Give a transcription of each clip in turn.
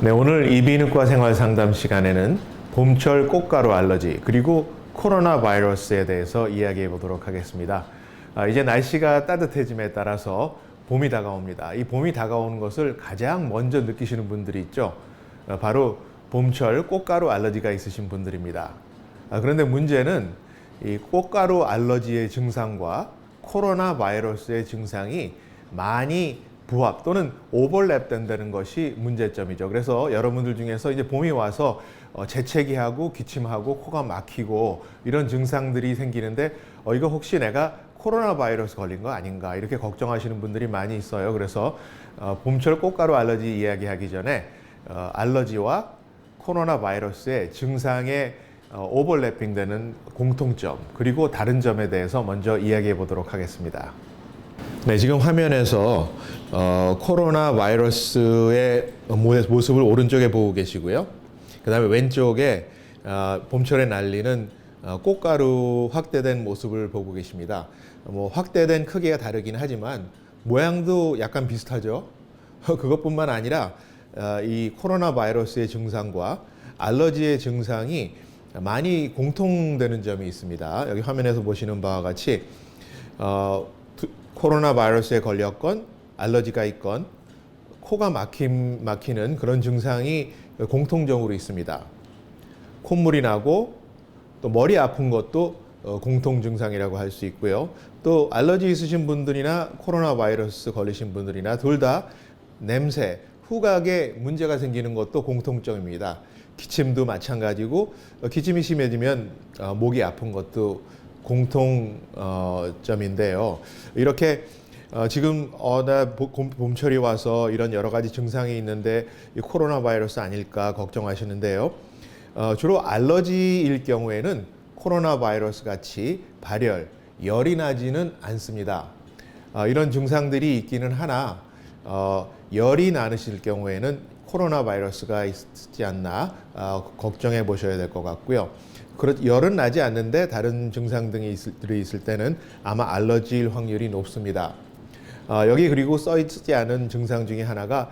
네, 오늘 이비인후과 생활상담 시간에는 봄철 꽃가루 알러지 그리고 코로나 바이러스에 대해서 이야기해 보도록 하겠습니다. 이제 날씨가 따뜻해짐에 따라서 봄이 다가옵니다. 이 봄이 다가오는 것을 가장 먼저 느끼시는 분들이 있죠. 바로 봄철 꽃가루 알러지가 있으신 분들입니다. 그런데 문제는 이 꽃가루 알러지의 증상과 코로나 바이러스의 증상이 많이 부합 또는 오버랩 된다는 것이 문제점이죠. 그래서 여러분들 중에서 이제 봄이 와서 재채기하고 기침하고 코가 막히고 이런 증상들이 생기는데 이거 혹시 내가 코로나 바이러스 걸린 거 아닌가 이렇게 걱정하시는 분들이 많이 있어요. 그래서 봄철 꽃가루 알러지 이야기하기 전에 알러지와 코로나 바이러스의 증상의 오버래핑 되는 공통점 그리고 다른 점에 대해서 먼저 이야기해 보도록 하겠습니다. 네, 지금 화면에서 코로나 바이러스의 모습을 오른쪽에 보고 계시고요. 그 다음에 왼쪽에 봄철에 날리는 꽃가루 확대된 모습을 보고 계십니다. 확대된 크기가 다르긴 하지만 모양도 약간 비슷하죠. 그것뿐만 아니라 이 코로나 바이러스의 증상과 알러지의 증상이 많이 공통되는 점이 있습니다. 여기 화면에서 보시는 바와 같이 코로나 바이러스에 걸렸건 알러지가 있건 코가 막히는 그런 증상이 공통적으로 있습니다. 콧물이 나고 또 머리 아픈 것도 공통 증상이라고 할 수 있고요. 또 알러지 있으신 분들이나 코로나 바이러스 걸리신 분들이나 둘 다 냄새, 후각에 문제가 생기는 것도 공통점입니다. 기침도 마찬가지고 기침이 심해지면 목이 아픈 것도 공통점인데요. 이렇게 지금 나 봄철이 와서 이런 여러 가지 증상이 있는데 이 코로나 바이러스 아닐까 걱정하시는데요. 주로 알러지일 경우에는 코로나 바이러스 같이 발열, 열이 나지는 않습니다. 이런 증상들이 있기는 하나 열이 나으실 경우에는 코로나 바이러스가 있지 않나 걱정해 보셔야 될 것 같고요. 열은 나지 않는데 다른 증상 등이 있을 때는 아마 알러지일 확률이 높습니다. 여기 그리고 써 있지 않은 증상 중에 하나가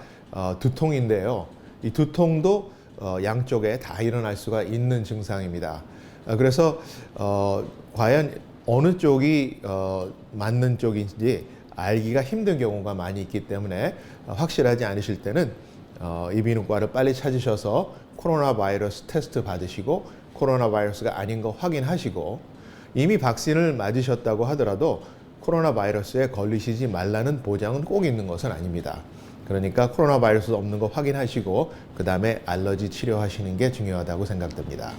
두통인데요. 이 두통도 양쪽에 다 일어날 수가 있는 증상입니다. 그래서 과연 어느 쪽이 맞는 쪽인지 알기가 힘든 경우가 많이 있기 때문에 확실하지 않으실 때는 이비인후과를 빨리 찾으셔서 코로나 바이러스 테스트 받으시고 코로나 바이러스가 아닌 거 확인하시고 이미 백신을 맞으셨다고 하더라도 코로나 바이러스에 걸리시지 말라는 보장은 꼭 있는 것은 아닙니다. 그러니까 코로나 바이러스 없는 거 확인하시고 그 다음에 알러지 치료하시는 게 중요하다고 생각됩니다.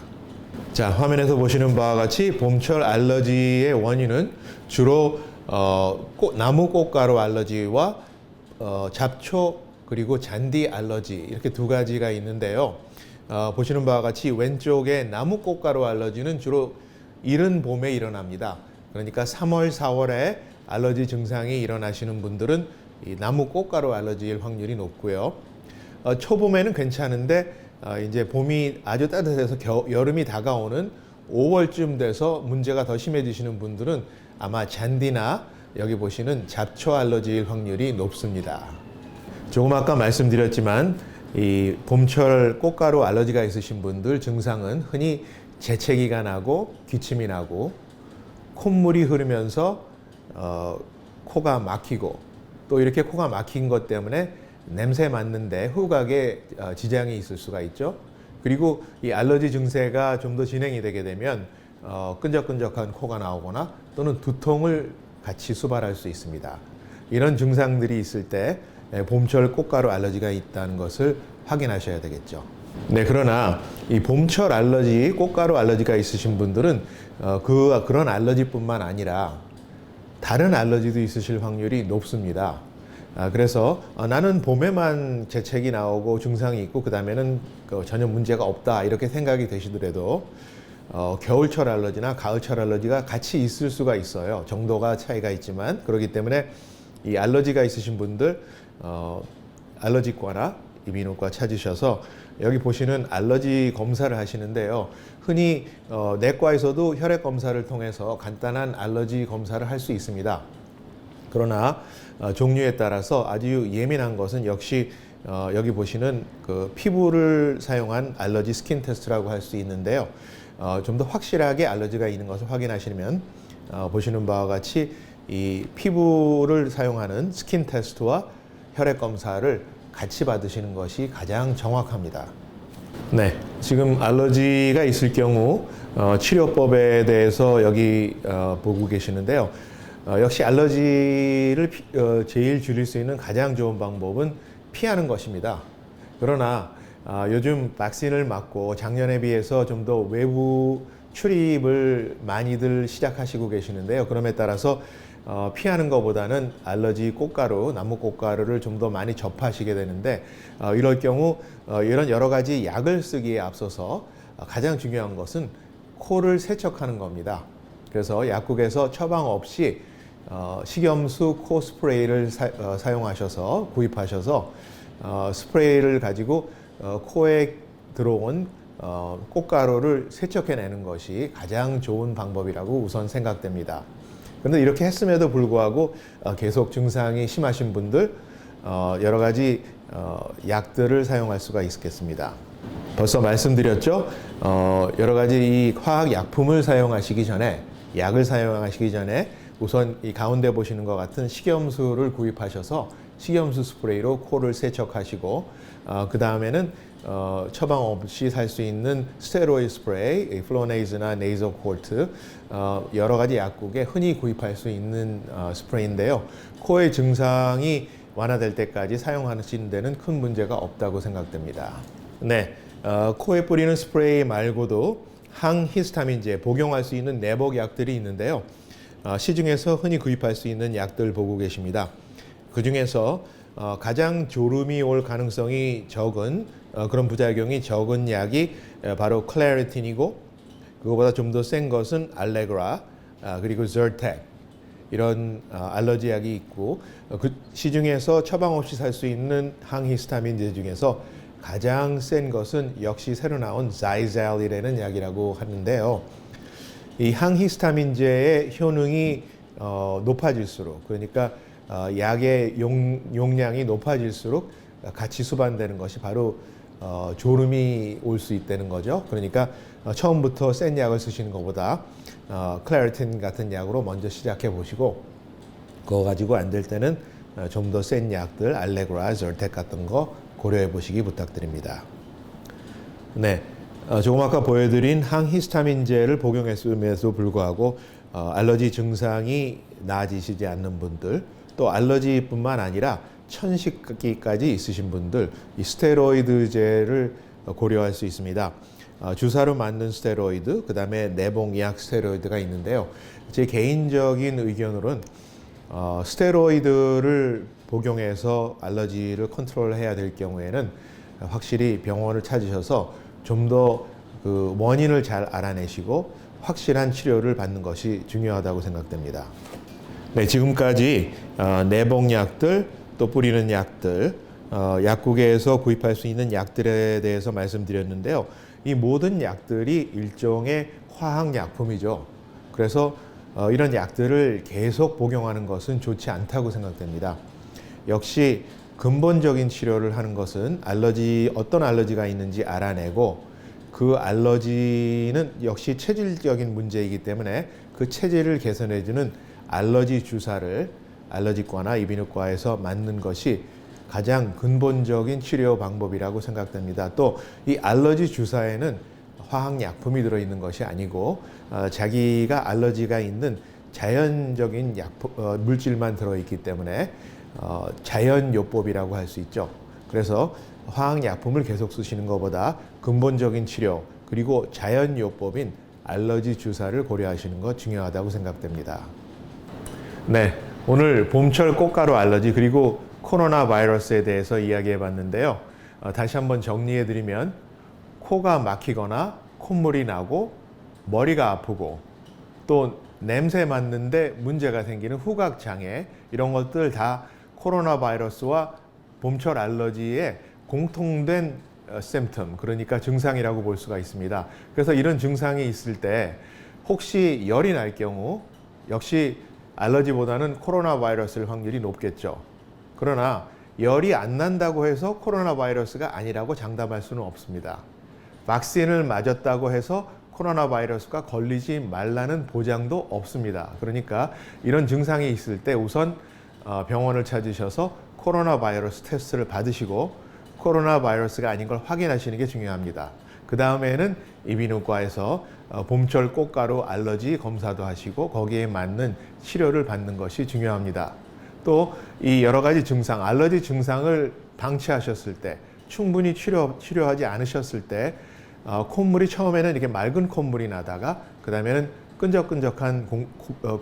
자, 화면에서 보시는 바와 같이 봄철 알러지의 원인은 주로 나무 꽃가루 알러지와 잡초 그리고 잔디 알러지 이렇게 두 가지가 있는데요. 보시는 바와 같이 왼쪽에 나무 꽃가루 알러지는 주로 이른 봄에 일어납니다. 그러니까 3월, 4월에 알러지 증상이 일어나시는 분들은 이 나무 꽃가루 알러지일 확률이 높고요. 초봄에는 괜찮은데 이제 봄이 아주 따뜻해서 여름이 다가오는 5월쯤 돼서 문제가 더 심해지시는 분들은 아마 잔디나 여기 보시는 잡초 알러지일 확률이 높습니다. 조금 아까 말씀드렸지만 이 봄철 꽃가루 알러지가 있으신 분들 증상은 흔히 재채기가 나고 기침이 나고 콧물이 흐르면서 코가 막히고 또 이렇게 코가 막힌 것 때문에 냄새 맡는데 후각에 지장이 있을 수가 있죠. 그리고 이 알러지 증세가 좀 더 진행이 되게 되면 끈적끈적한 코가 나오거나 또는 두통을 같이 수발할 수 있습니다. 이런 증상들이 있을 때 봄철 꽃가루 알러지가 있다는 것을 확인하셔야 되겠죠. 네, 그러나 이 봄철 알러지, 꽃가루 알러지가 있으신 분들은 그런 알러지뿐만 아니라 다른 알러지도 있으실 확률이 높습니다. 그래서 나는 봄에만 재채기 나오고 증상이 있고 그 다음에는 전혀 문제가 없다 이렇게 생각이 되시더라도 겨울철 알러지나 가을철 알러지가 같이 있을 수가 있어요. 정도가 차이가 있지만 그렇기 때문에 이 알러지가 있으신 분들 알러지과나 이비인후과 찾으셔서 여기 보시는 알러지 검사를 하시는데요. 흔히 내과에서도 혈액 검사를 통해서 간단한 알러지 검사를 할 수 있습니다. 그러나 종류에 따라서 아주 예민한 것은 역시 여기 보시는 그 피부를 사용한 알러지 스킨 테스트라고 할 수 있는데요. 좀 더 확실하게 알러지가 있는 것을 확인하시면 보시는 바와 같이 이 피부를 사용하는 스킨 테스트와 혈액 검사를 같이 받으시는 것이 가장 정확합니다. 네, 지금 알러지가 있을 경우 치료법에 대해서 여기 보고 계시는데요. 역시 알러지를 제일 줄일 수 있는 가장 좋은 방법은 피하는 것입니다. 그러나 요즘 백신을 맞고 작년에 비해서 좀 더 외부 출입을 많이들 시작하시고 계시는데요. 그럼에 따라서 피하는 것보다는 알러지 꽃가루, 나무 꽃가루를 좀 더 많이 접하시게 되는데 이럴 경우 이런 여러 가지 약을 쓰기에 앞서서 가장 중요한 것은 코를 세척하는 겁니다. 그래서 약국에서 처방 없이 식염수 코 스프레이를 사용하셔서 구입하셔서 스프레이를 가지고 코에 들어온 꽃가루를 세척해내는 것이 가장 좋은 방법이라고 우선 생각됩니다. 그런데 이렇게 했음에도 불구하고 계속 증상이 심하신 분들 여러 가지 약들을 사용할 수가 있겠습니다. 벌써 말씀드렸죠. 여러 가지 이 화학 약품을 사용하시기 전에 약을 사용하시기 전에 우선 이 가운데 보시는 것 같은 식염수를 구입하셔서 식염수 스프레이로 코를 세척하시고 그 다음에는 처방 없이 살 수 있는 스테로이드 스프레이, 플로네이즈나 네이저 콜트 여러 가지 약국에 흔히 구입할 수 있는 스프레이인데요. 코의 증상이 완화될 때까지 사용하시는 데는 큰 문제가 없다고 생각됩니다. 네, 코에 뿌리는 스프레이 말고도 항히스타민제 복용할 수 있는 내복 약들이 있는데요. 시중에서 흔히 구입할 수 있는 약들 보고 계십니다. 그 중에서 가장 졸음이 올 가능성이 적은 그런 부작용이 적은 약이 바로 클레리틴이고 그거보다 좀 더 센 것은 알레그라 그리고 저텍 이런 알러지 약이 있고 그 시중에서 처방 없이 살 수 있는 항히스타민제 중에서 가장 센 것은 역시 새로 나온 자이젤이라는 약이라고 하는데요. 이 항히스타민제의 효능이 높아질수록 그러니까 약의 용량이 높아질수록 같이 수반되는 것이 바로 졸음이 올 수 있다는 거죠. 그러니까 처음부터 센 약을 쓰시는 것보다 클레리틴 같은 약으로 먼저 시작해 보시고 그거 가지고 안 될 때는 좀 더 센 약들 알레그라, 저텍 같은 거 고려해 보시기 부탁드립니다. 네, 조금 아까 보여드린 항히스타민제를 복용했음에도 불구하고 알러지 증상이 나아지시지 않는 분들 또 알러지뿐만 아니라 천식기까지 있으신 분들 이 스테로이드제를 고려할 수 있습니다. 주사로 맞는 스테로이드, 그 다음에 내복약 스테로이드가 있는데요. 제 개인적인 의견으로는 스테로이드를 복용해서 알러지를 컨트롤해야 될 경우에는 확실히 병원을 찾으셔서 좀 더 그 원인을 잘 알아내시고 확실한 치료를 받는 것이 중요하다고 생각됩니다. 네, 지금까지 내복약들 또 뿌리는 약들, 약국에서 구입할 수 있는 약들에 대해서 말씀드렸는데요. 이 모든 약들이 일종의 화학약품이죠. 그래서 이런 약들을 계속 복용하는 것은 좋지 않다고 생각됩니다. 역시 근본적인 치료를 하는 것은 어떤 알러지가 있는지 알아내고 그 알러지는 역시 체질적인 문제이기 때문에 그 체질을 개선해주는 알러지 주사를 알러지과나 이비인후과에서 맞는 것이 가장 근본적인 치료 방법이라고 생각됩니다. 또 이 알러지 주사에는 화학약품이 들어있는 것이 아니고 자기가 알러지가 있는 자연적인 물질만 들어있기 때문에 자연요법이라고 할 수 있죠. 그래서 화학약품을 계속 쓰시는 것보다 근본적인 치료 그리고 자연요법인 알러지 주사를 고려하시는 것 중요하다고 생각됩니다. 네, 오늘 봄철 꽃가루 알러지 그리고 코로나 바이러스에 대해서 이야기해 봤는데요. 다시 한번 정리해 드리면 코가 막히거나 콧물이 나고 머리가 아프고 또 냄새 맡는데 문제가 생기는 후각장애 이런 것들 다 코로나 바이러스와 봄철 알러지의 공통된 symptom, 그러니까 증상이라고 볼 수가 있습니다. 그래서 이런 증상이 있을 때 혹시 열이 날 경우 역시 알러지보다는 코로나 바이러스일 확률이 높겠죠. 그러나 열이 안 난다고 해서 코로나 바이러스가 아니라고 장담할 수는 없습니다. 백신을 맞았다고 해서 코로나 바이러스가 걸리지 말라는 보장도 없습니다. 그러니까 이런 증상이 있을 때 우선 병원을 찾으셔서 코로나 바이러스 테스트를 받으시고 코로나 바이러스가 아닌 걸 확인하시는 게 중요합니다. 그 다음에는 이비인후과에서 봄철 꽃가루 알러지 검사도 하시고 거기에 맞는 치료를 받는 것이 중요합니다. 또 이 여러 가지 증상, 알러지 증상을 방치하셨을 때, 충분히 치료하지 않으셨을 때 콧물이 처음에는 이렇게 맑은 콧물이 나다가 그 다음에는 끈적끈적한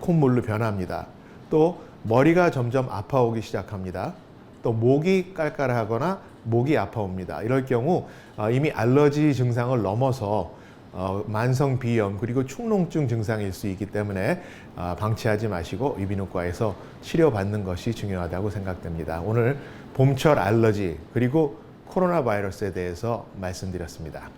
콧물로 변합니다. 또 머리가 점점 아파오기 시작합니다. 또 목이 깔깔하거나 목이 아파옵니다. 이럴 경우 이미 알러지 증상을 넘어서 만성 비염 그리고 축농증 증상일 수 있기 때문에 방치하지 마시고 이비인후과에서 치료받는 것이 중요하다고 생각됩니다. 오늘 봄철 알러지 그리고 코로나 바이러스에 대해서 말씀드렸습니다.